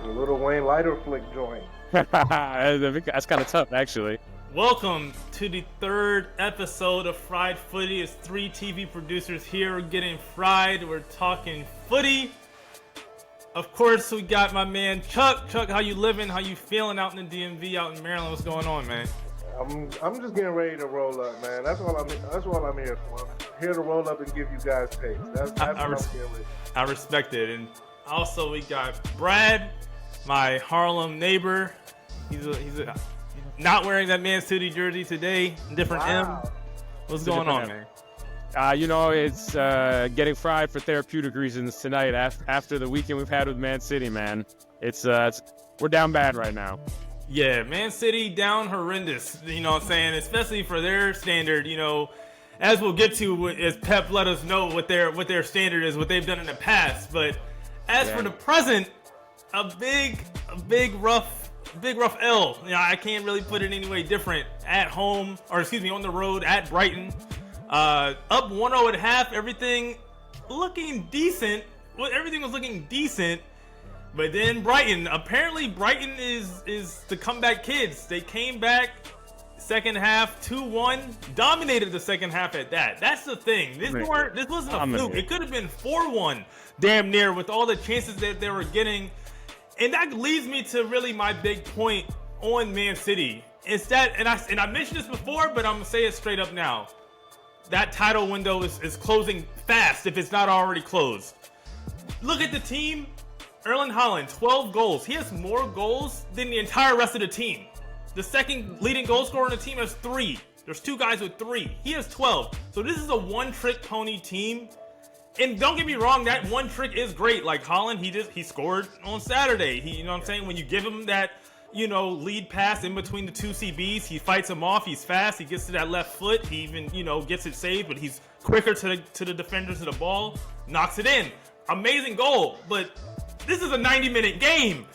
A little Wayne lighter flick joint. That's kind of tough, actually. Welcome to the third episode of Fried Footy. It's three TV producers here getting fried. We're talking footy. Of course, we got my man Chuck. Chuck, how you living? How you feeling out in the DMV, out in Maryland? What's going on, man? I'm just getting ready to roll up, man. That's all I'm here for. I'm here to roll up and give you guys takes. That's what I'm feeling. I respect it. And also we got Brad, my Harlem neighbor. He's not wearing that Man City jersey today. Different Wow. M. What's going on, man? It's getting fried for therapeutic reasons tonight after the weekend we've had with Man City, man. We're down bad right now. Yeah, Man City down horrendous, you know what I'm saying? Especially for their standard, you know, as we'll get to as Pep let us know what their standard is, what they've done in the past. But as for the present, a big rough L. You know, I can't really put it any way different. At home, on the road at Brighton. Up 1-0 at half, everything looking decent. Well, everything was looking decent. But then Brighton is the comeback kids. They came back second half 2-1, dominated the second half at that. That's the thing. This wasn't a fluke. It could have been 4-1 damn near with all the chances that they were getting. And that leads me to really my big point on Man City. It's that, and I mentioned this before, but I'm gonna say it straight up now. That title window is closing fast if it's not already closed. Look at the team. Erling Haaland, 12 goals. He has more goals than the entire rest of the team. The second leading goal scorer on the team has 3. There's 2 guys with 3. He has 12. So this is a one-trick pony team. And don't get me wrong, that one trick is great. Like Haaland, he scored on Saturday. You know what I'm saying? When you give him that, lead pass in between the two CBs, he fights him off. He's fast. He gets to that left foot. He even, gets it saved, but he's quicker to the defenders of the ball. Knocks it in. Amazing goal. But this is a 90-minute game.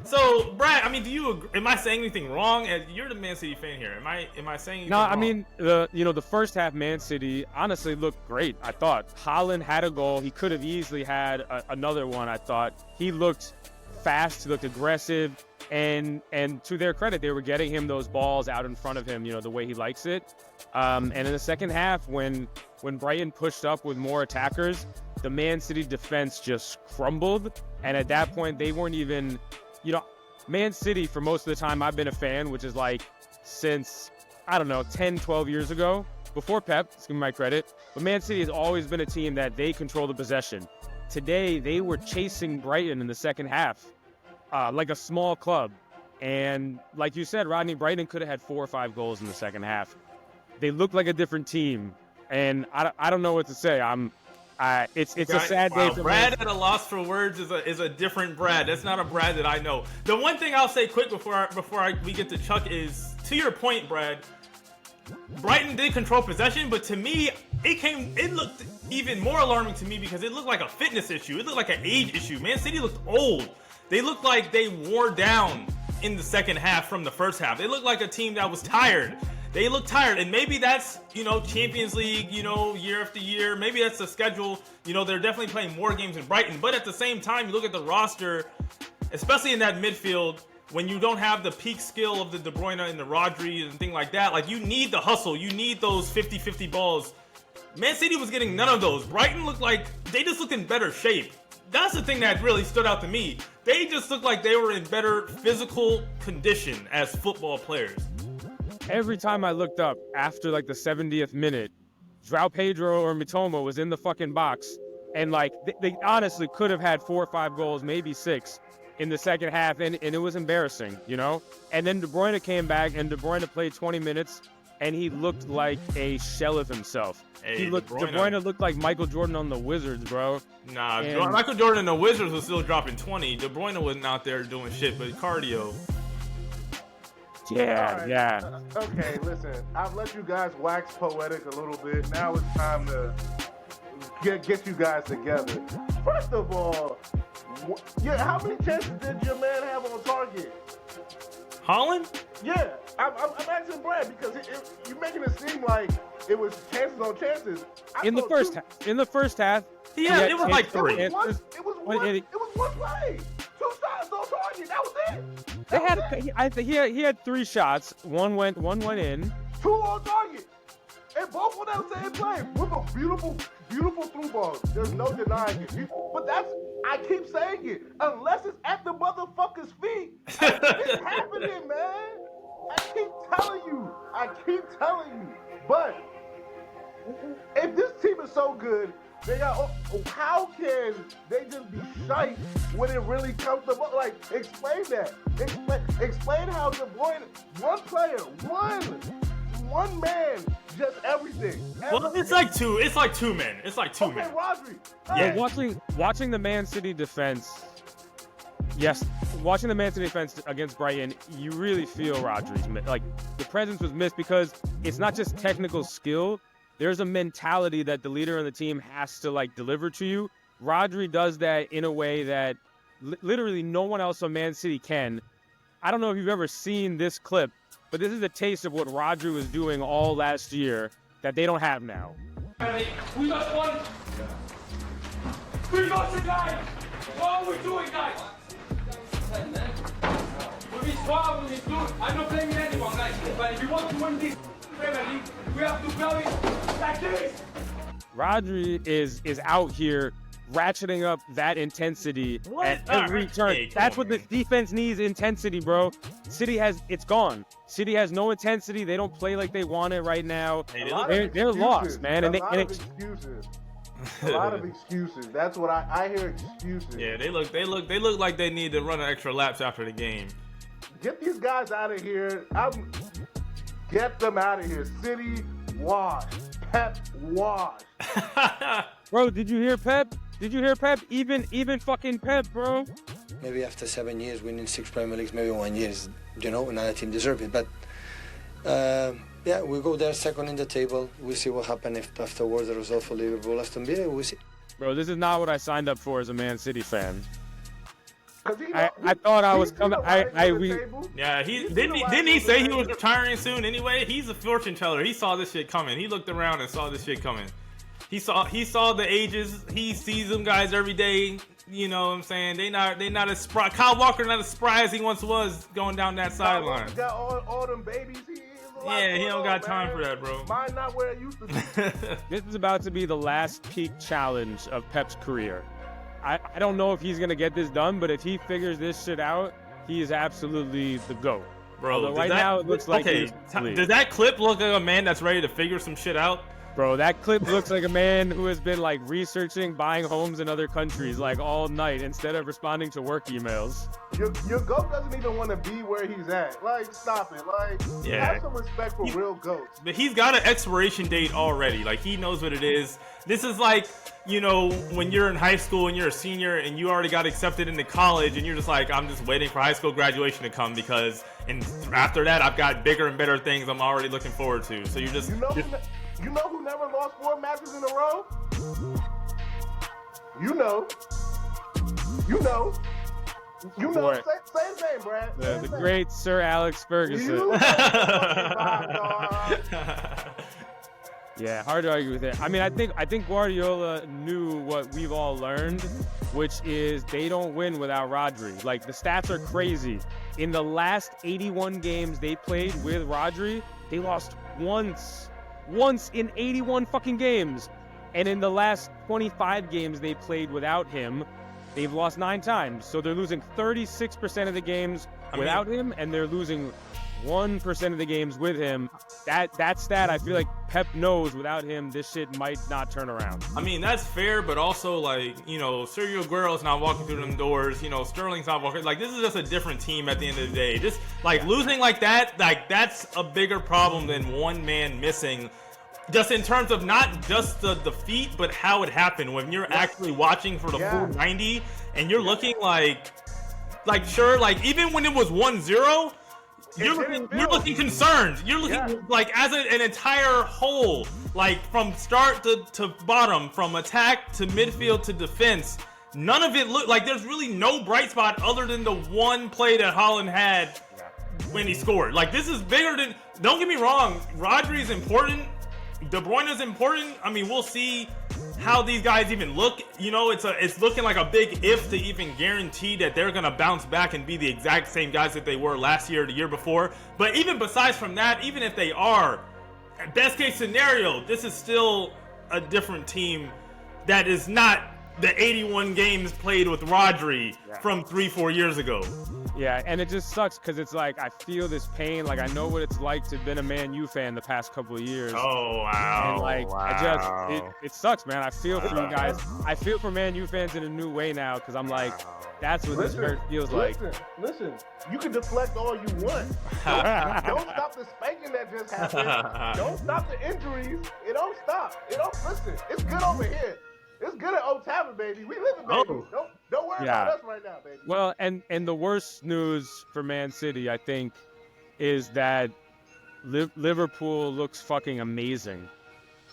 So, Brad, I mean, do you agree? Am I saying anything wrong? You're the Man City fan here. Am I saying anything wrong? I mean, the first half Man City honestly looked great. I thought Haaland had a goal. He could have easily had another one. I thought he looked fast. He looked aggressive, and to their credit, they were getting him those balls out in front of him. The way he likes it. And in the second half, when Brighton pushed up with more attackers, the Man City defense just crumbled. And at that point, they weren't even. Man City, for most of the time I've been a fan, which is like since, 10, 12 years ago, before Pep, let's give me my credit. But Man City has always been a team that they control the possession. Today, they were chasing Brighton in the second half, like a small club. And like you said, Rodney, Brighton could have had 4 or 5 goals in the second half. They looked like a different team. And I don't know what to say. It's a sad day for Brad me. at a loss for words is a different Brad. That's not a Brad that I know. The one thing I'll say quick before we get to Chuck is, to your point, Brad, Brighton did control possession, but to me, it looked even more alarming to me because it looked like a fitness issue. It looked like an age issue. Man City looked old. They looked like they wore down in the second half from the first half. They looked like a team that was tired. They look tired, and maybe that's, Champions League, year after year. Maybe that's the schedule. They're definitely playing more games than Brighton. But at the same time, you look at the roster, especially in that midfield, when you don't have the peak skill of the De Bruyne and the Rodri and things like that, like, you need the hustle. You need those 50-50 balls. Man City was getting none of those. Brighton looked like they just looked in better shape. That's the thing that really stood out to me. They just looked like they were in better physical condition as football players. Every time I looked up after like the 70th minute, João Pedro or Mitoma was in the fucking box, and like they honestly could have had 4 or 5 goals, maybe 6 in the second half, and it was embarrassing, And then De Bruyne came back, and De Bruyne played 20 minutes, and he looked like a shell of himself. Hey, De Bruyne looked like Michael Jordan on the Wizards, bro. Nah, Michael Jordan and the Wizards was still dropping 20. De Bruyne wasn't out there doing shit but cardio. Yeah, right. yeah. Okay, listen. I've let you guys wax poetic a little bit. Now it's time to get you guys together. First of all, how many chances did your man have on target? Haaland? Yeah, I'm asking Brad because you're making it seem like it was chances on chances. In the first half, Yeah, it was like 3. It was one play. target. That was it. They That had, was it. I think he had 3 shots. One went in. 2 on target. And both of them same play with a beautiful through ball. There's no denying it. But I keep saying it. Unless it's at the motherfucker's feet, it's happening, man. I keep telling you. But if this team is so good, how can they just be shite when it really comes to like? Explain that. Explain how De Bruyne, one player, one man, just everything. Well, it's like two men. It's like two men. Okay, Rodri. Yeah. Watching the Man City defense. Yes, watching the Man City defense against Brighton, you really feel Rodri's like the presence was missed because it's not just technical skill. There's a mentality that the leader of the team has to like deliver to you. Rodri does that in a way that literally no one else on Man City can. I don't know if you've ever seen this clip, but this is a taste of what Rodri was doing all last year that they don't have now. We got one. We got you guys. What are we doing, guys? We need squad, we need good. I'm not blaming anyone, guys. But if you want to win this Premier League, we have to play it like this. Rodri is out here ratcheting up that intensity at every turn. Hey, That's what the defense needs, intensity, bro. It's gone. City has no intensity. They don't play like they want it right now. Hey, They're lost, man. A lot of excuses. A lot of excuses. That's what I hear, excuses. Yeah, they look like they need to run an extra laps after the game. Get these guys out of here. Get them out of here. City, wash. Pep, wash. Bro, did you hear Pep? Even fucking Pep, bro. Maybe after 7 years winning 6 Premier Leagues, maybe 1 year is, another team deserve it. But yeah, we go there second in the table. We'll see what happens if afterwards the result for Liverpool, Aston Villa, we'll see. Bro, this is not what I signed up for as a Man City fan. I thought I was coming. Yeah, didn't he say he was retiring soon anyway? He's a fortune teller. He saw this shit coming. He looked around and saw this shit coming. He saw the ages. He sees them guys every day. You know what I'm saying? They not as spry. Kyle Walker not as spry as he once was going down that sideline. Got all them babies. Yeah, he don't got time for that, bro. Mine not where it used to be. This is about to be the last peak challenge of Pep's career. I don't know if he's going to get this done, but if he figures this shit out, he is absolutely the GOAT. Bro, right now it looks like does that clip look like a man that's ready to figure some shit out? Bro, that clip looks like a man who has been like researching buying homes in other countries like all night instead of responding to work emails. Your GOAT doesn't even want to be where he's at. Like, stop it. Like, have some respect for real GOATs. But he's got an expiration date already. Like, he knows what it is. This is like, when you're in high school and you're a senior and you already got accepted into college and you're just like, I'm just waiting for high school graduation to come because after that I've got bigger and better things I'm already looking forward to. So you're just... You know who never lost 4 matches in a row? You know. Boy. Say his name, Brad. The great Sir Alex Ferguson. You know Yeah, hard to argue with it. I mean, I think Guardiola knew what we've all learned, which is they don't win without Rodri. Like, the stats are crazy. In the last 81 games they played with Rodri, they lost once in 81 fucking games. And in the last 25 games they played without him, they've lost 9 times. So they're losing 36% of the games without him, and they're losing 1% of the games with him. That stat, I feel like Pep knows without him, this shit might not turn around. I mean, that's fair, but also, like, Sergio Aguero's not walking through them doors. Sterling's not walking. Like, this is just a different team at the end of the day. Just, like, losing like that, like, that's a bigger problem than one man missing. Just in terms of not just the defeat, but how it happened. When you're actually watching for the full 90, and you're looking like, sure, like, even when it was 1-0, you're looking concerned. You're looking like as an entire whole, like from start to bottom, from attack to midfield to defense. None of it looked like there's really no bright spot other than the one play that Haaland had when he scored. Like, this is bigger than. Don't get me wrong, Rodri is important, De Bruyne is important. I mean, we'll see how these guys even look. You know, it's looking like a big if to even guarantee that they're gonna bounce back and be the exact same guys that they were last year or the year before. But even besides from that, even if they are, best case scenario, this is still a different team that is not the 81 games played with Rodri from 3-4 years ago. Yeah, and it just sucks because it's like I feel this pain. Like I know what it's like to have been a Man U fan the past couple of years. Oh wow! And like it sucks, man. I feel for you guys. I feel for Man U fans in a new way now because I'm like, that's what this hurt feels like. Listen, you can deflect all you want. Don't stop the spanking that just happened. Don't stop the injuries. It don't stop. Listen. It's good over here. It's good at Old Tavern, baby. We living, baby. Don't worry about us right now, baby. Well, and the worst news for Man City, I think, is that Liverpool looks fucking amazing.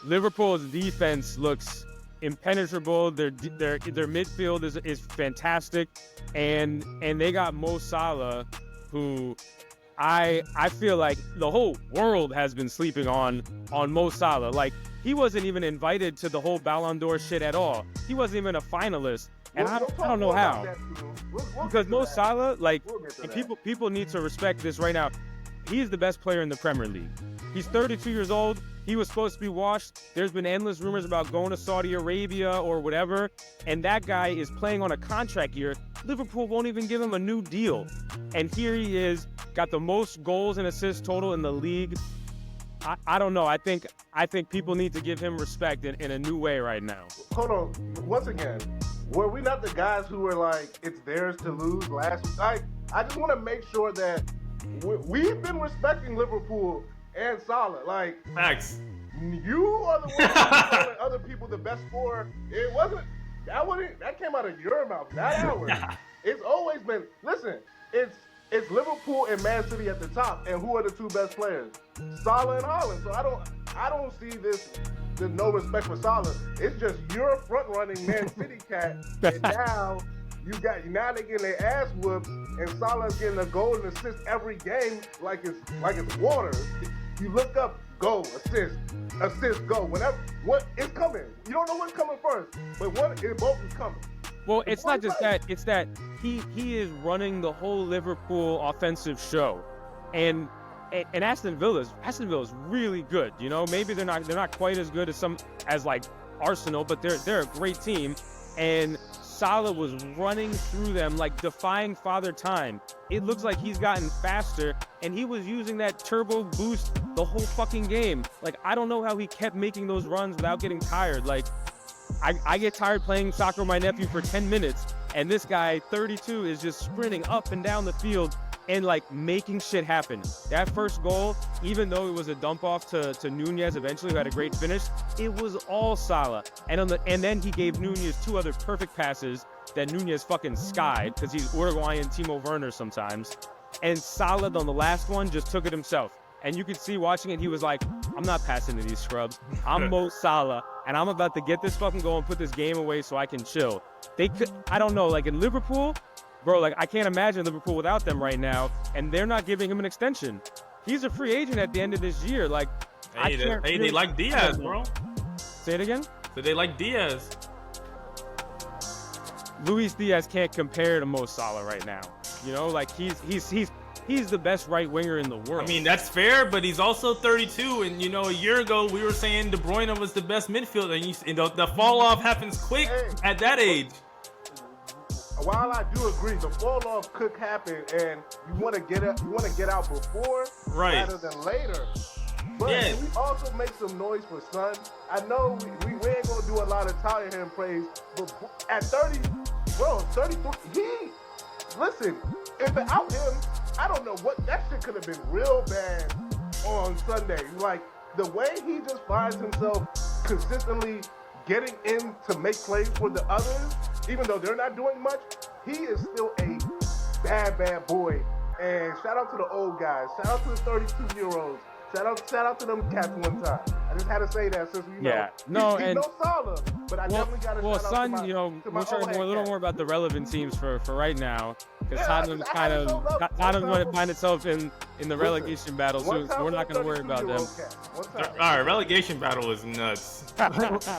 Liverpool's defense looks impenetrable. Their midfield is fantastic, and they got Mo Salah, who I feel like the whole world has been sleeping on Mo Salah. Like, he wasn't even invited to the whole Ballon d'Or shit at all. He wasn't even a finalist, and I don't know how. Because Mo Salah, like, and people need to respect this right now. He's the best player in the Premier League. He's 32 years old. He was supposed to be washed. There's been endless rumors about going to Saudi Arabia or whatever, and that guy is playing on a contract year. Liverpool won't even give him a new deal. And here he is, got the most goals and assists total in the league. I don't know. I think people need to give him respect in a new way right now. Hold on. Once again, were we not the guys who were like, it's theirs to lose last week? I just want to make sure that we've been respecting Liverpool and Salah. Like, facts. You are the one calling other people the best scorer. It wasn't. That came out of your mouth, not ours. It's always been. Listen, it's Liverpool and Man City at the top, and who are the two best players? Salah and Haaland. So I don't see this. There's no respect for Salah. It's just you're front running Man City cat, and now they're getting their ass whooped, and Salah's getting a goal and assist every game like it's water. You look up, goal, assist, goal. It's coming. You don't know what's coming first, but both is coming. Well, it's not just that. It's that he is running the whole Liverpool offensive show, and Aston Villa is really good. You know, maybe they're not quite as good as like Arsenal, but they're a great team. And Salah was running through them like defying Father Time. It looks like he's gotten faster, and he was using that turbo boost the whole fucking game. Like, I don't know how he kept making those runs without getting tired. Like, I get tired playing soccer with my nephew for 10 minutes, and this guy, 32, is just sprinting up and down the field and, like, making shit happen. That first goal, even though it was a dump off to Nunez eventually, who had a great finish, it was all Salah. And then he gave Nunez two other perfect passes that Nunez fucking skied, because he's Uruguayan Timo Werner sometimes. And Salah on the last one just took it himself. And you could see watching it, he was like, I'm not passing to these scrubs. I'm Mo Salah, and I'm about to get this fucking goal and put this game away so I can chill. I don't know, like in Liverpool, bro, like I can't imagine Liverpool without them right now, and they're not giving him an extension. He's a free agent at the end of this year. Like, they like Diaz, bro. Say it again? So they like Diaz. Luis Diaz can't compare to Mo Salah right now. You know, like he's the best right winger in the world. I mean, that's fair, but he's also 32. And, you know, a year ago, we were saying De Bruyne was the best midfielder. And the fall off happens quick at that age. While I do agree, the fall off could happen, and you want to get out before rather than later. But we also make some noise for Son. I know we ain't gonna do a lot of Tottenham praise, but at 30, bro, 33, listen, without him, I don't know what, that shit could have been real bad on Sunday. Like, the way he just finds himself consistently getting in to make plays for the others, even though they're not doing much, he is still a bad boy. And shout out to the old guys. Shout out to the 32-year-olds. Shout out to them cats one time. I just had to say that since we know. Yeah. No, he's and no Salah, but I definitely got to well, shout out son, to my, you know, to my we're talking old a little cat. more about the relevant teams for right now, because Yeah, Tottenham's I had to show love. Tottenham One might time find itself in the relegation battle soon, so we're not going to worry about them. All right, relegation battle is nuts.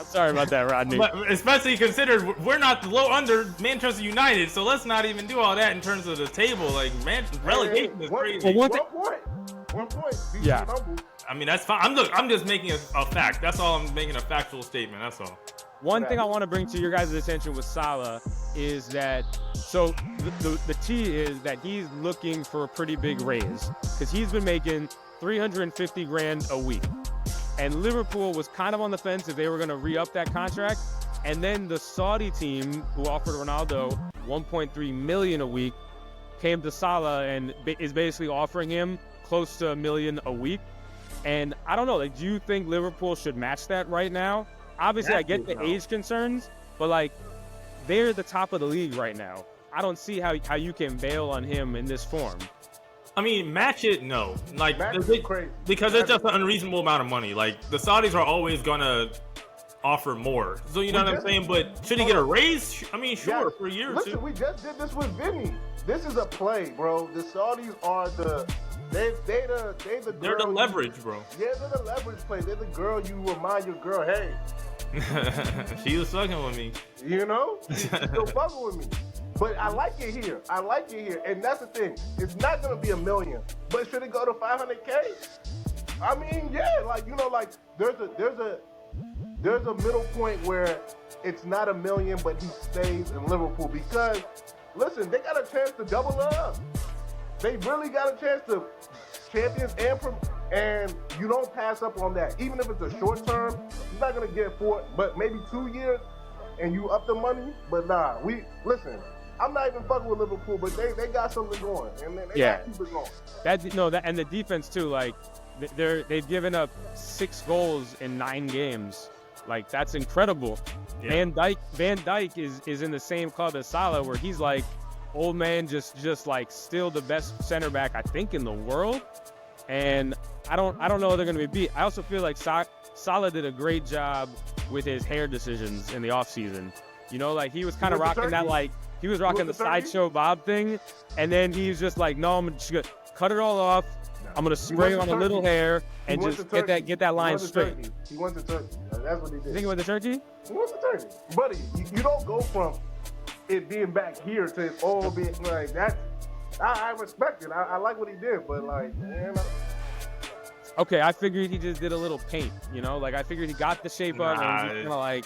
Sorry about that, Rodney. But especially considered we're not the low under Manchester United, so let's not even do all that in terms of the table. Like, man, relegation is crazy. Well, one point. Yeah. I mean, that's fine. I'm just making a fact. That's all. I'm making a factual statement. That's all. One thing I want to bring to your guys' attention with Salah is that, so the key is that he's looking for a pretty big raise, because he's been making 350 grand a week. And Liverpool was kind of on the fence if they were going to re-up that contract. And then the Saudi team, who offered Ronaldo 1.3 million a week, came to Salah and is basically offering him close to $1 million a week. And I don't know, like, do you think Liverpool should match that right now? Obviously, I get the age concerns, but like, they're the top of the league right now. I don't see how you can bail on him in this form. I mean, match it, no. Like, Crazy. because it's just an unreasonable amount of money. Like, the Saudis are always gonna offer more. So you know what I'm saying? But should he get a raise? I mean, sure, for a year or two. Listen, we just did this with Vini. This is a play, bro. The Saudis are they're the leverage, bro. Yeah, they're the leverage play. They're the girl you remind your girl, hey. She was fucking with me. You know? She's still fucking with me. But I like it here. And that's the thing. It's not going to be $1 million. But should it go to 500K? I mean, yeah. Like, you know, like, there's a middle point where it's not $1 million, but he stays in Liverpool. Because, listen, they got a chance to double up. They really got a chance to champions and you don't pass up on that. Even if it's a short term, you're not going to get but maybe 2 years and you up the money. But nah, listen, I'm not even fucking with Liverpool, but they got something going, and they got to keep it going. And the defense too. Like, they've given up 6 goals in 9 games. Like, that's incredible. Yeah. Van Dijk is in the same club as Salah, where he's like old man, just like still the best center back I think in the world. And I don't know if they're going to be beat. I also feel like Salah did a great job with his hair decisions in the offseason. You know, like, he was kind of rocking that, like, he was rocking the sideshow Bob thing, and then he was just like, no, I'm just going to cut it all off. I'm going to spray on a little hair and just get that line straight. He went to Turkey. That's what he did. You think he went to Turkey? He went to Turkey. Buddy, you don't go from it being back here to it all being like that. I respect it. I like what he did, but like, man. Okay, I figured he just did a little paint, you know? Like, I figured he got the shape up and just kind of like...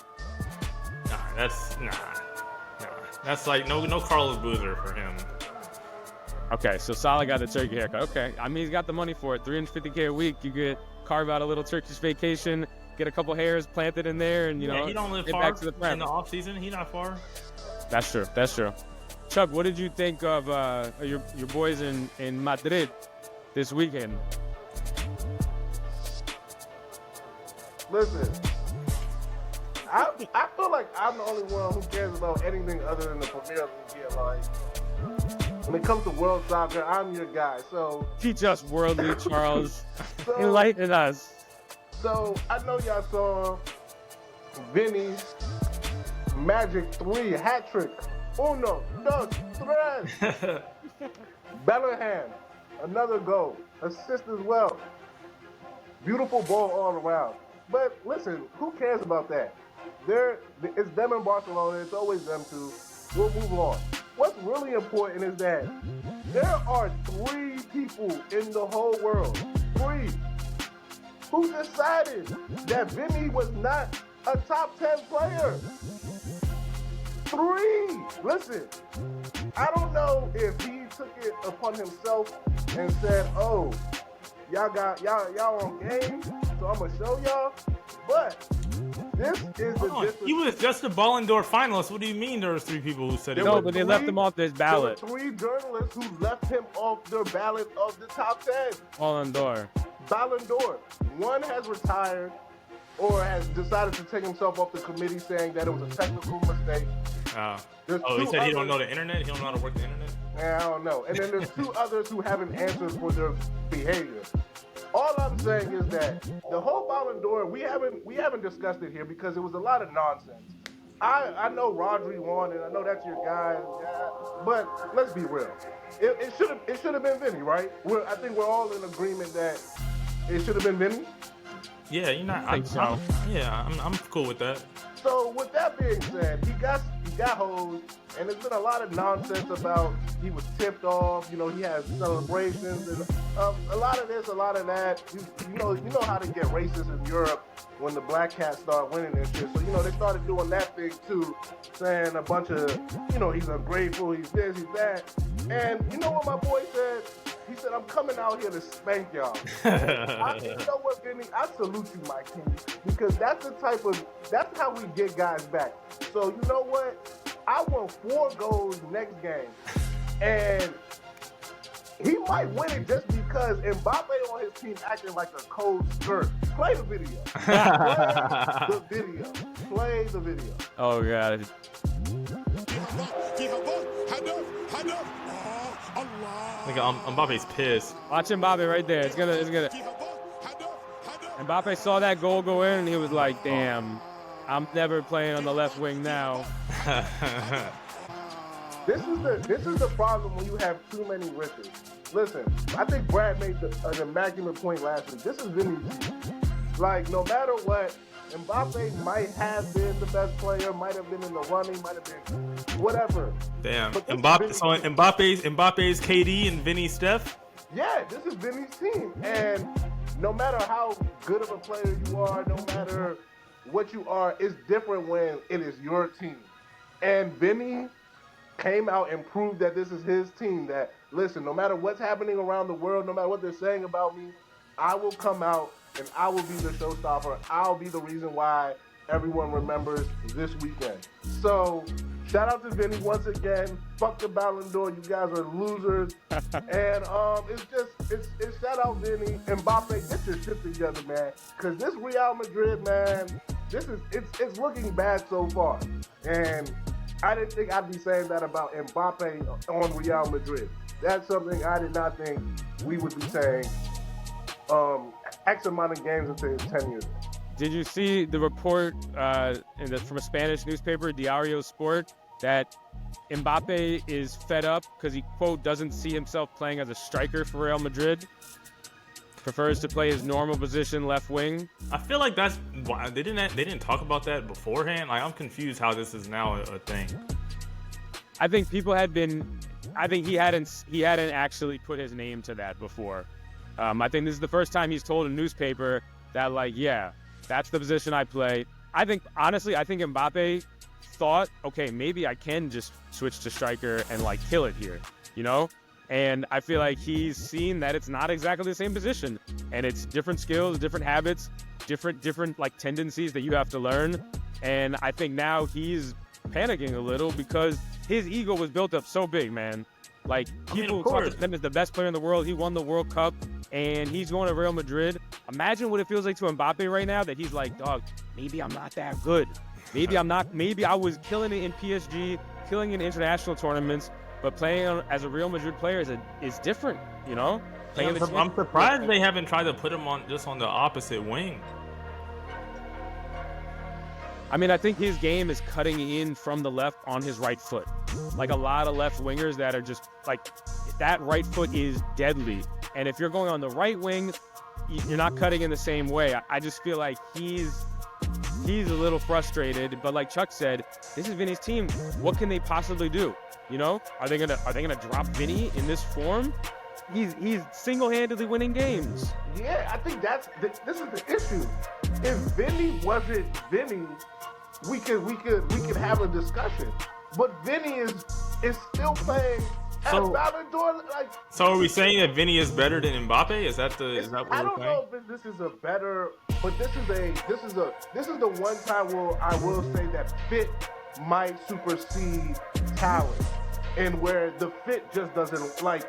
That's like no Carlos Boozer for him. Okay, so Salah got the turkey haircut. Okay, I mean, he's got the money for it. $350K a week. You could carve out a little Turkish vacation, get a couple hairs planted in there, and, you know, he don't live get far back to the prem. in the off season. He not far. That's true. Chuck, what did you think of your boys in Madrid this weekend? Listen, I feel like I'm the only one who cares about anything other than the Premier League here. Like, when it comes to world soccer, I'm your guy. So teach us, World League, Charles. Enlighten us. So I know y'all saw Vini's Magic 3 hat trick. Uno, dos, tres. Bellingham, another goal. Assist as well. Beautiful ball all around. But listen, who cares about that? It's them in Barcelona. It's always them two. We'll move on. What's really important is that there are 3 people in the whole world, 3, who decided that Vini was not a top 10 player. 3. Listen, I don't know if he took it upon himself and said, "Oh, y'all on game, so I'm gonna show y'all." But this is he was just a Ballon d'Or finalist. What do you mean there was 3 people who said it? No, but they left him off this ballot. There were 3 journalists who left him off their ballot of the top 10. Ballon d'Or. Ballon d'Or. One has retired or has decided to take himself off the committee, saying that it was a technical mistake. There's He two said he don't others- know the internet. He don't know how to work the internet. I don't know. And then there's two others who haven't answered for their behavior. All I'm saying is that the whole Ballon d'Or, we haven't discussed it here because it was a lot of nonsense. I know Rodri won, and I know that's your guy, but let's be real. It should have been Vini, right? I think we're all in agreement that it should have been Vini. Yeah, you're not. I think so. I'm cool with that. So with that being said, he got hosed, and there's been a lot of nonsense about he was tipped off. You know, he has celebrations and a lot of this, a lot of that. You know how to get racist in Europe when the black cats start winning and shit. So they started doing that thing too, saying a bunch of he's ungrateful, he's this, he's that. And you know what my boy said? He said, I'm coming out here to spank y'all. You know what, Vinny? I salute you, my king, because that's how we get guys back. So you know what? I want 4 goals next game. And he might win it just because Mbappe on his team acting like a cold skirt. Play the video. Play the video. Oh, God. Like Mbappe's pissed. Watch Mbappe right there. It's gonna. Mbappe saw that goal go in, and he was like, damn, I'm never playing on the left wing now. This is the problem when you have too many riches. Listen, I think Brad made an immaculate point last week. This is Vini's team. Like, no matter what, Mbappe might have been the best player, might have been in the running, might have been whatever. Damn. But this is Mbappe. Vini's So team. Mbappe's KD and Vinny Steph. Yeah, this is Vinny's team. And no matter how good of a player you are, no matter what you are, it's different when it is your team. And Vinny came out and proved that this is his team, that, listen, no matter what's happening around the world, no matter what they're saying about me, I will come out and I will be the showstopper. I'll be the reason why everyone remembers this weekend. So, shout out to Vinny once again. Fuck the Ballon d'Or. You guys are losers. And it's shout out Vinny. Mbappe, get your shit together, man. Because this Real Madrid, man, it's looking bad so far. And I didn't think I'd be saying that about Mbappe on Real Madrid. That's something I did not think we would be saying X amount of games into 10 years. Did you see the report from a Spanish newspaper, Diario Sport, that Mbappe is fed up because he, quote, doesn't see himself playing as a striker for Real Madrid? Prefers to play his normal position, left wing. I feel like that's why they didn't talk about that beforehand. Like, I'm confused how this is now a thing. I think people had been. I think he hadn't actually put his name to that before. I think this is the first time he's told a newspaper that, like, yeah, that's the position I play. Honestly, I think Mbappe thought, okay, maybe I can just switch to striker and, like, kill it here, And I feel like he's seen that it's not exactly the same position, and it's different skills, different habits, different like tendencies that you have to learn. And I think now he's panicking a little because his ego was built up so big, man. Like, people talk about him as the best player in the world. He won the World Cup, and he's going to Real Madrid. Imagine what it feels like to Mbappe right now that he's like, dog, maybe I'm not that good. Maybe I was killing it in PSG, killing in international tournaments, but playing as a Real Madrid player is different, Yeah, I'm surprised they haven't tried to put him on the opposite wing. I mean, I think his game is cutting in from the left on his right foot. Like a lot of left wingers that are just like, that right foot is deadly. And if you're going on the right wing, you're not cutting in the same way. I just feel like he's a little frustrated. But like Chuck said, this is Vinny's team. What can they possibly do? Are they gonna drop Vinny in this form? He's single-handedly winning games. Yeah, I think this is the issue. If Vinny wasn't Vinny, we could have a discussion. But Vinny is still playing at Ballon d'Or. Like, so are we saying that Vinny is better than Mbappe? Is that what we're saying? I don't know if this is a better, but this is the one time where I will say that fit might supersede talent, and where the fit just doesn't, like,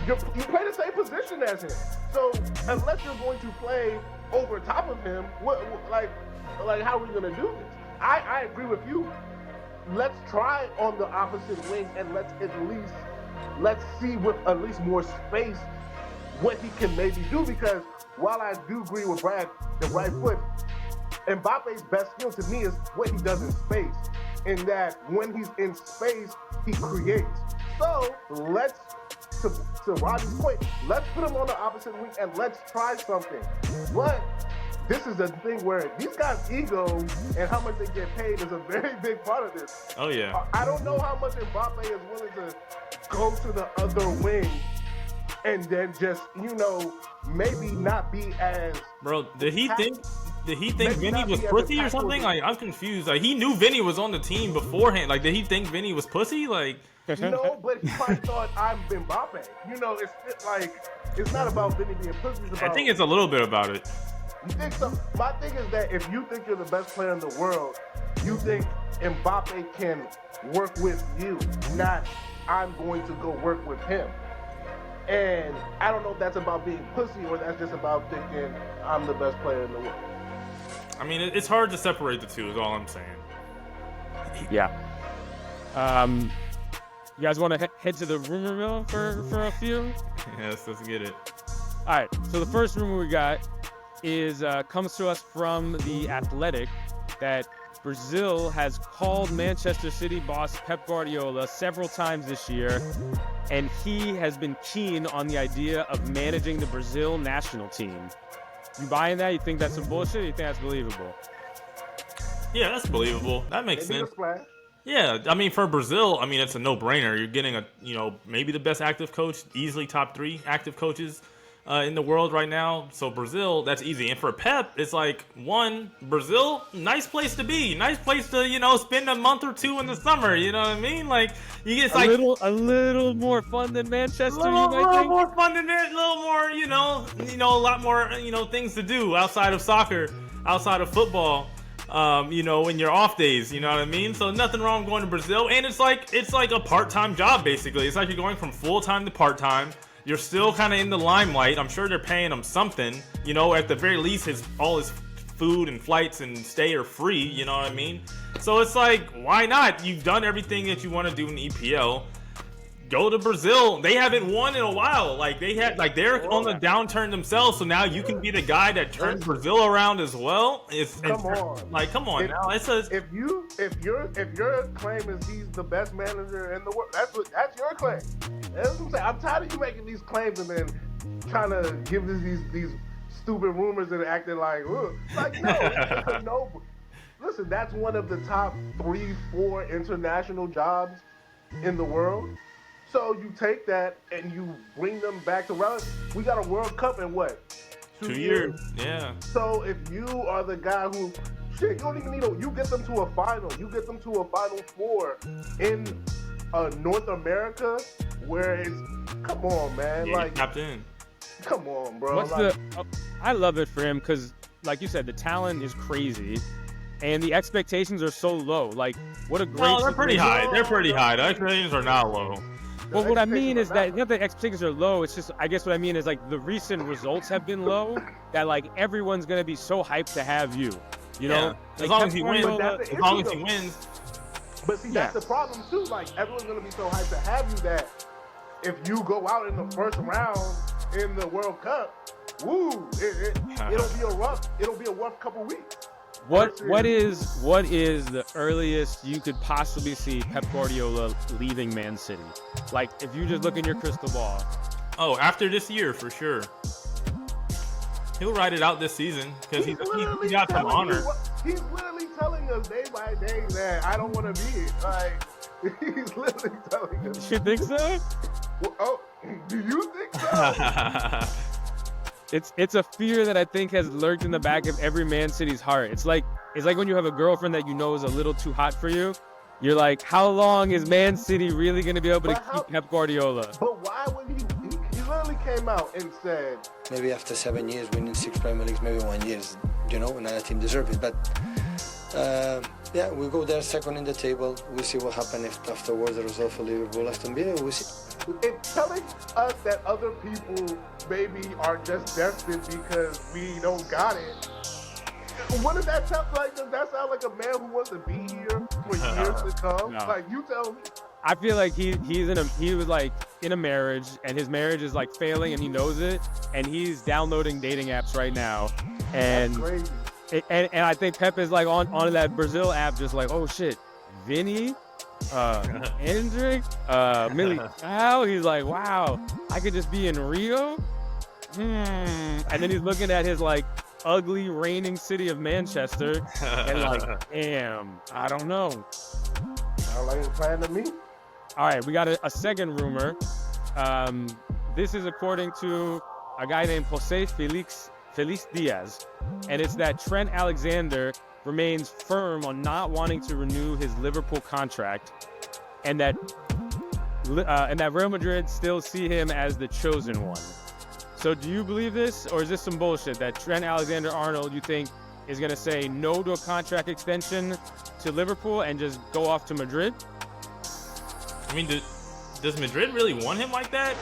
you play the same position as him. So unless you're going to play over top of him, like how are we gonna do this? I agree with you. let's try on the opposite wing and let's see with at least more space what he can maybe do. Because while I do agree with Brad, the right foot, Mbappe's best skill to me is what he does in space. In that when he's in space, he creates. So let's, to Rodney's point, let's put him on the opposite wing and let's try something. But this is a thing where these guys' ego and how much they get paid is a very big part of this. Oh yeah. I don't know how much Mbappe is willing to go to the other wing and then just, maybe not be as... Bro, did he think Vini was pussy or something? Like, I'm confused. Like, he knew Vini was on the team beforehand. Like, did he think Vini was pussy? Like, no, but he probably thought I'm Mbappe. It's not about Vini being pussy. It's about, I think it's a little bit about it. You think so? My thing is that if you think you're the best player in the world, you think Mbappe can work with you, not I'm going to go work with him. And I don't know if that's about being pussy or that's just about thinking I'm the best player in the world. I mean, it's hard to separate the two is all I'm saying. Yeah. You guys want to head to the rumor mill for a few? Yes, let's get it. All right. So the first rumor we got comes to us from The Athletic that Brazil has called Manchester City boss Pep Guardiola several times this year, and he has been keen on the idea of managing the Brazil national team. You buying that? You think that's some bullshit? Or you think that's believable? Yeah, that's believable. That makes Maybe sense. a splash. Yeah, I mean, for Brazil, I mean, it's a no-brainer. You're getting maybe the best active coach, easily top 3 active coaches in the world right now. So Brazil, that's easy. And for Pep, it's like, one, Brazil, nice place to be. Nice place to, spend a month or 2 in the summer. You know what I mean? Like, you get a little more fun than Manchester, a little more fun than it, a little more, a lot more, things to do outside of soccer, outside of football. In your off days, you know what I mean? So nothing wrong going to Brazil, and it's like a part-time job basically. It's like you're going from full-time to part-time. You're still kind of in the limelight. I'm sure they're paying him something. At the very least, all his food and flights and stay are free. You know what I mean? So it's like, why not? You've done everything that you want to do in the EPL. Go to Brazil. They haven't won in a while. They're on the downturn themselves. So now you can be the guy that turns Brazil around as well. Come on now. If your claim is he's the best manager in the world, that's your claim. That's what I'm saying. I'm tired of you making these claims and then trying to give these stupid rumors and acting like, no, no. Listen, that's one of the top 3-4 international jobs in the world. So you take that and you bring them back to rally. We got a World Cup in what? 2 years. Yeah. So if you are the guy who, you don't even need you get them to a final. You get them to a Final Four in North America where it's, come on, man. Yeah, tapped in. Come on, bro. I love it for him because, like you said, the talent is crazy. And the expectations are so low. Like, what a great... No, they're pretty high. They're pretty high. The expectations are not low. Well, what I mean is that not the expectations are low. It's just, I guess what I mean is like the recent results have been low. That like everyone's gonna be so hyped to have you. You know, as long as he wins. As long as he wins. But see, that's the problem too. Like everyone's gonna be so hyped to have you that if you go out in the first round in the World Cup, it'll be a rough couple weeks. What is the earliest you could possibly see Pep Guardiola leaving Man City? Like, if you just look in your crystal ball. Oh, after this year, for sure. He'll ride it out this season because he got some honor. He's literally telling us day by day that I don't want to be it. Like, he's literally telling us. You think so? Well, do you think so? It's a fear that I think has lurked in the back of every Man City's heart. It's like when you have a girlfriend that you know is a little too hot for you. You're like, how long is Man City really going to be able to keep Pep Guardiola? But why would he literally came out and said... Maybe after 7 years winning 6 Premier Leagues, maybe 1 year, another team deserves it. But we go there second in the table. We'll see what happens if afterwards the result for Liverpool, Aston Villa, we'll see. It's telling us that other people maybe are just desperate because we don't got it. what does that sound like? Does that sound like a man who wants to be here for years to come? No. Like, you tell me. I feel like he was like in a marriage, and his marriage is like failing, and he knows it, and he's downloading dating apps right now, and That's crazy. and I think Pep is like on that Brazil app, just like, oh shit, Vini, Hendrick, Millie. He's like, wow, I could just be in Rio. And then he's looking at his like ugly reigning city of Manchester, and like, damn, I don't know. Sound like a plan to me. All right, we got a second rumor. This is according to a guy named Jose Felix Diaz, and it's that Trent Alexander remains firm on not wanting to renew his Liverpool contract, and that Real Madrid still see him as the chosen one. So do you believe this, or is this some bullshit that Trent Alexander-Arnold, you think, is going to say no to a contract extension to Liverpool and just go off to Madrid? I mean, does Madrid really want him like that?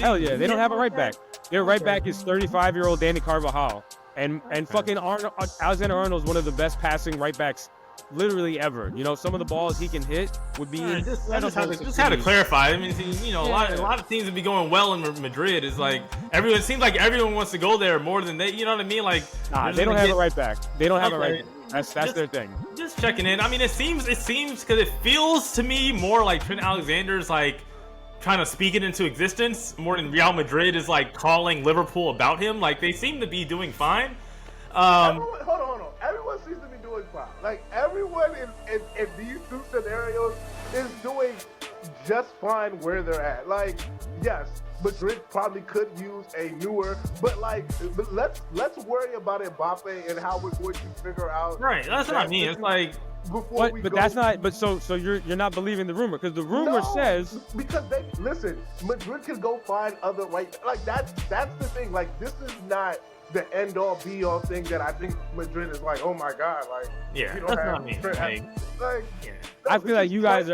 Hell yeah, they don't have a right back. Their right back is 35-year-old Danny Carvajal. And fucking Alexander-Arnold's one of the best passing right backs literally ever. You know, some of the balls he can hit would be just had to clarify. I mean, you know, a lot of teams would be going well in Madrid. Is like it seems like everyone wants to go there more than they. You know what I mean? Like, nah, they don't have a right back. They don't have a right back. That's their thing. Just checking in. I mean, it seems because it feels to me more like Trent Alexander's like trying to speak it into existence more than Real Madrid is like calling Liverpool about him. Like, they seem to be doing fine. Hold on. Everyone seems to be doing fine. Like, everyone in these two scenarios is doing just fine where they're at. Like, yes, Madrid probably could use a newer, but like, let's worry about Mbappe and how we're going to figure out. Right, that's what I mean. It's like, that's not. But so you're not believing the rumor, because the rumor says, because they listen. Madrid can go find other like that's the thing. Like, this is not the end all be all thing that I think Madrid is like, oh my god, like, yeah, you don't that's have not me. Like, Yeah. I feel like you guys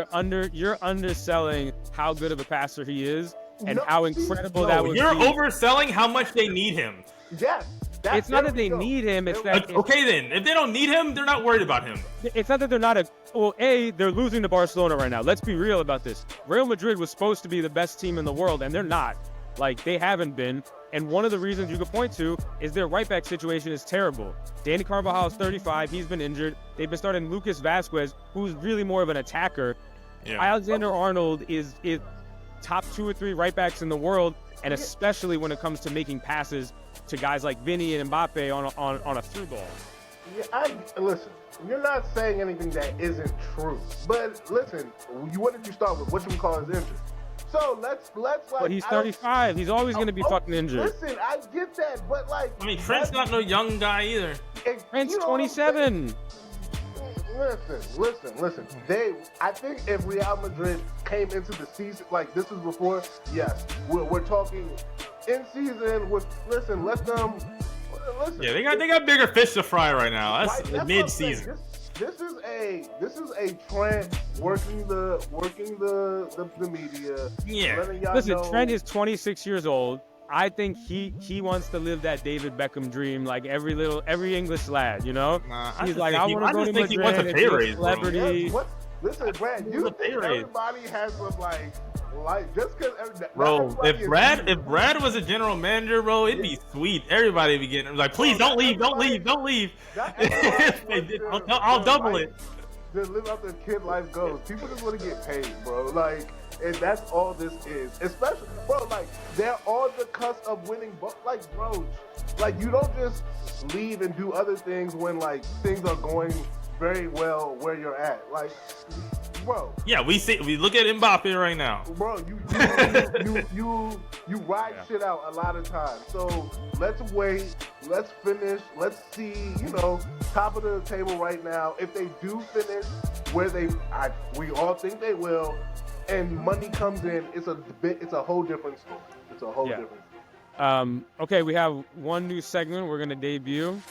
you're underselling how good of a passer he is and how incredible that would be. You're overselling how much they need him. Yes. It's not that they need him. It's that okay, then if they don't need him, they're not worried about him. It's not that they're not they're losing to Barcelona right now. Let's be real about this. Real Madrid was supposed to be the best team in the world, and they're not. Like, they haven't been. And one of the reasons you could point to is their right back situation is terrible. Danny Carvajal is 35. He's been injured. They've been starting Lucas Vazquez, who's really more of an attacker. Yeah. Alexander-Arnold is top 2 or 3 right backs in the world, and especially when it comes to making passes to guys like Vini and Mbappe on a through ball. Yeah, listen, you're not saying anything that isn't true. But listen, what did you start with? What you call his injury? So let's like. But he's 35. He's always going to be fucking injured. Listen, I get that, but like. I mean, Trent's not no young guy either. Trent's 27. Listen. I think if Real Madrid came into the season like this was before, yes, we're talking in season with. Let them. Listen. Yeah, they got bigger fish to fry right now. That's mid season. This is a Trent working the media. Yeah. Listen, Trent is 26 years old. I think he wants to live that David Beckham dream, like every English lad, you know. He's like, I want to go to Madrid. He wants a pay raise, celebrity. Listen, Brad, you think everybody has some like just because. Bro, if Brad was a general manager, bro, it'd be sweet. Everybody would be getting like, please don't leave. I'll double it. Just live out the kid life goes. People just want to get paid, bro. Like, and that's all this is. Especially, bro, like, they're on the cusp of winning, like, bro, like, you don't just leave and do other things when, like, things are going very well where you're at. Like, bro. Yeah, we look at Mbappe right now. Bro, you ride shit out a lot of times. So let's wait, let's finish, let's see, top of the table right now. If they do finish where we all think they will, and money comes in, it's a whole different story. It's a whole different story. Okay, we have one new segment we're gonna debut.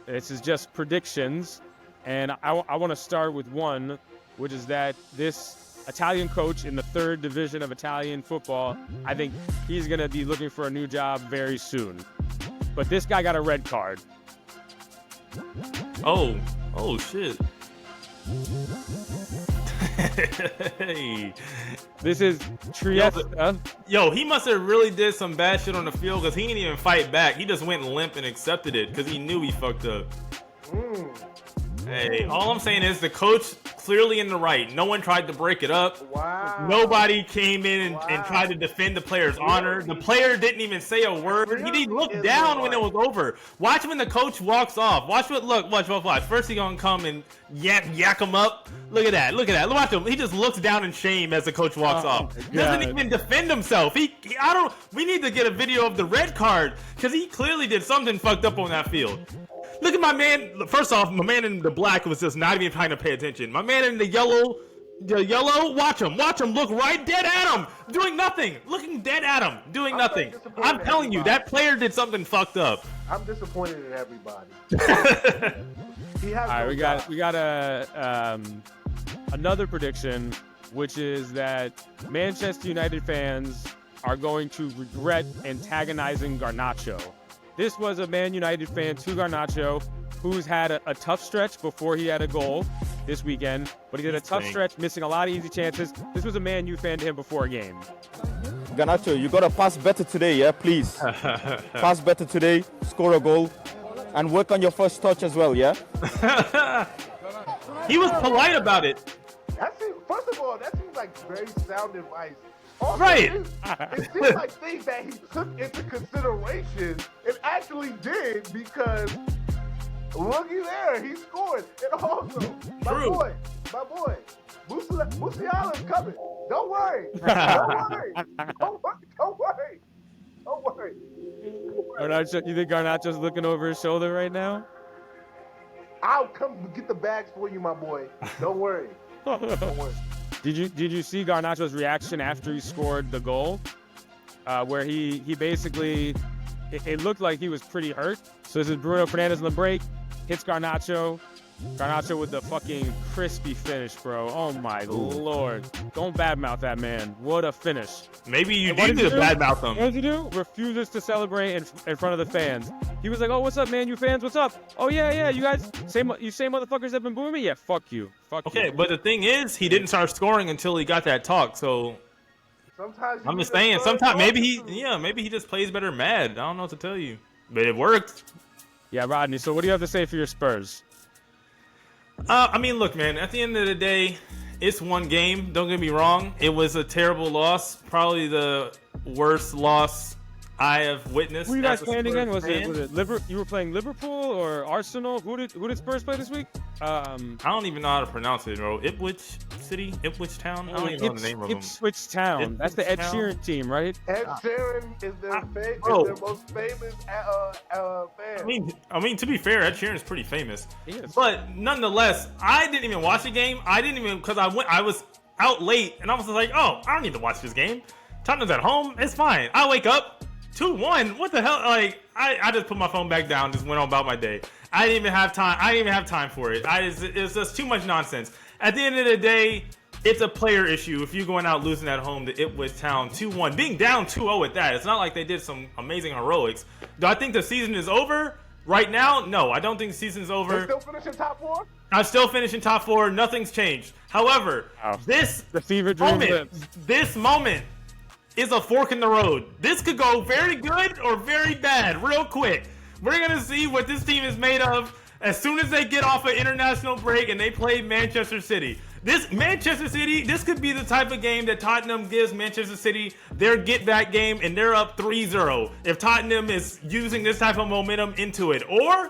This is just predictions. And I want to start with one, which is that this Italian coach in the 3rd division of Italian football, I think he's going to be looking for a new job very soon. But this guy got a red card. Oh shit. Hey. This is Trieste. Yo, he must have really did some bad shit on the field because he didn't even fight back. He just went limp and accepted it because he knew he fucked up. Hey, all I'm saying is the coach clearly in the right. No one tried to break it up. Wow. Nobody came in and tried to defend the player's honor. The player didn't even say a word. He didn't look down when it was over. Watch when the coach walks off. Watch. First he gonna come and yak him up. Look at that. Watch him. He just looks down in shame as the coach walks off. Doesn't even defend himself. We need to get a video of the red card because he clearly did something fucked up on that field. Look at my man. First off, my man in the black was just not even trying to pay attention. My man in the yellow, watch him look right dead at him, doing nothing, looking dead at him, doing nothing. I'm telling you, that player did something fucked up. I'm disappointed in everybody. All right, we got another prediction, which is that Manchester United fans are going to regret antagonizing Garnacho. This was a Man United fan to Garnacho, who's had a tough stretch before he had a goal this weekend, but he did a tough stretch, missing a lot of easy chances. This was a Man U fan to him before a game. Garnacho, you got to pass better today, yeah, please. Pass better today, score a goal, and work on your first touch as well, yeah? He was polite about it. First of all, that seems like very sound advice. Also, right. It seems like things that he took into consideration and actually did because looky there, he scored. And also, my boy, Musiala's coming. Don't worry. Don't worry. Garnacho, you think Garnacho's looking over his shoulder right now? I'll come get the bags for you, my boy. Don't worry. Don't worry. Did you see Garnacho's reaction after he scored the goal? Where he basically, it looked like he was pretty hurt. So this is Bruno Fernandes on the break, hits Garnacho. Garnacho with the fucking crispy finish, bro. Oh my lord. Don't badmouth that man. What a finish. Maybe you need to badmouth him. What does he do? Refuses to celebrate in front of the fans. He was like, oh, what's up, Man U fans? What's up? Oh, yeah, you guys, same motherfuckers have been booing me? Yeah, fuck you. Okay, but the thing is, he didn't start scoring until he got that talk, so... Sometimes I'm just saying, sometimes maybe he just plays better mad. I don't know what to tell you. But it worked. Yeah, Rodney, so what do you have to say for your Spurs? I mean, look, man, at the end of the day, it's one game. Don't get me wrong. It was a terrible loss. Probably the worst loss I have witnessed. Who you guys playing again? Was it Liverpool? You were playing Liverpool or Arsenal? Who did Spurs play this week? I don't even know how to pronounce it, bro. Ipswich Town. I don't even know the name of them. Ipswich Town. That's the Ed Sheeran team, right? Ed Sheeran is their most famous fan. I mean, to be fair, Ed Sheeran is pretty famous. He is. But nonetheless, I didn't even watch the game. Because I was out late, and I was like, oh, I don't need to watch this game. Tottenham's at home. It's fine. I wake up. 2-1. What the hell? Like, I just put my phone back down, just went on about my day. I didn't even have time for it. It's just too much nonsense. At the end of the day, it's a player issue. If you're going out losing at home to Ipswich Town 2-1, being down 2-0 at that, it's not like they did some amazing heroics. Do I think the season is over right now? No, I don't think the season's over. They're still finishing top 4? I'm still finishing top 4. Nothing's changed. However, the fever dream this moment is a fork in the road. This could go very good or very bad real quick. We're going to see what this team is made of as soon as they get off an international break and they play Manchester City. This could be the type of game that Tottenham gives Manchester City their get-back game, and they're up 3-0 if Tottenham is using this type of momentum into it. Or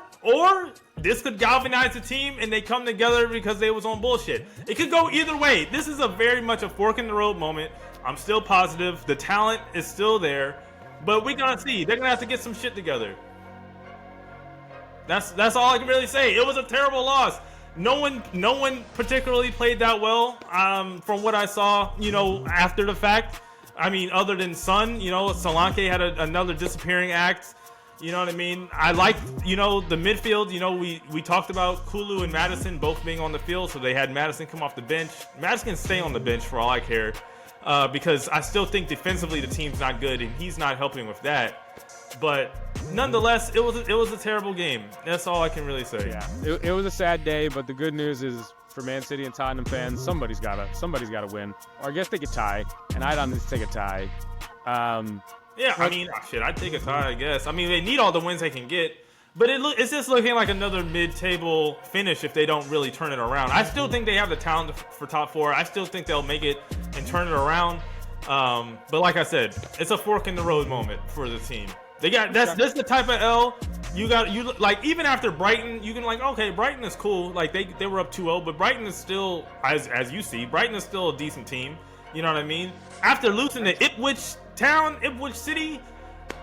this could galvanize the team and they come together because they was on bullshit. It could go either way. This is a very much a fork-in-the-road moment. I'm still positive. The talent is still there. But we're going to see. They're going to have to get some shit together. That's all I can really say. It was a terrible loss. No one particularly played that well from what I saw, after the fact. I mean, other than Son, Solanke had another disappearing act. You know what I mean? I liked, the midfield. We talked about Kulu and Madison both being on the field, so they had Madison come off the bench. Madison can stay on the bench for all I care. Because I still think defensively the team's not good and he's not helping with that. But nonetheless, it was a terrible game. That's all I can really say. Yeah, it was a sad day, but the good news is for Man City and Tottenham fans, somebody's gotta win. Or I guess they could tie, and I'd honestly take a tie. Yeah, I mean, shit, I'd take a tie, I guess. I mean, they need all the wins they can get, but it's just looking like another mid-table finish if they don't really turn it around. I still think they have the talent for top 4. I still think they'll make it and turn it around. But like I said, it's a fork in the road moment for the team. That's the type of L you like. Even after Brighton, you can like, okay, Brighton is cool. Like they were up 2-0, but Brighton is still, as you see, Brighton is still a decent team. You know what I mean? After losing to Ipswich City,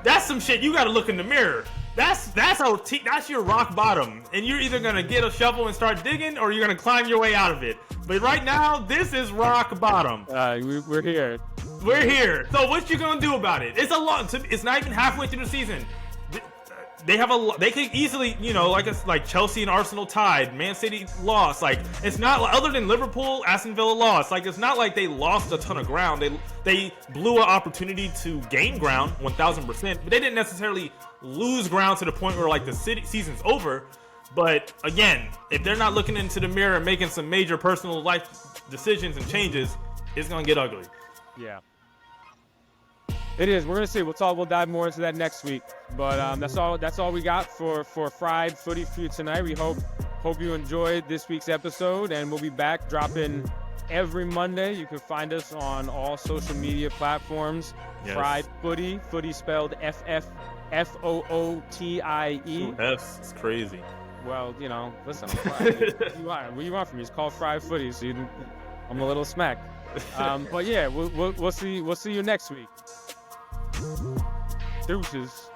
that's some shit. You got to look in the mirror. That's your rock bottom, and you're either gonna get a shovel and start digging, or you're gonna climb your way out of it. But right now, this is rock bottom. We're here. We're here. So what you gonna do about it? It's a lot. It's not even halfway through the season. They could easily, like Chelsea and Arsenal tied, Man City lost. Like, it's not, other than Liverpool, Aston Villa lost. Like, it's not like they lost a ton of ground. They blew an opportunity to gain ground 1,000%, but they didn't necessarily lose ground to the point where like the season's over. But again, if they're not looking into the mirror and making some major personal life decisions and changes, it's gonna get ugly. Yeah. It is. We're gonna see. We'll dive more into that next week. But that's all we got for Fried Footy for you tonight. We hope you enjoyed this week's episode, and we'll be back dropping every Monday. You can find us on all social media platforms. Yes. Fried Footy spelled FFFOOTIE. 2 F's. It's crazy. Well, listen, I'm fried. What you want from me? It's called Fried Footy, so I'm a little smacked. But yeah, we'll see you next week. Deuces.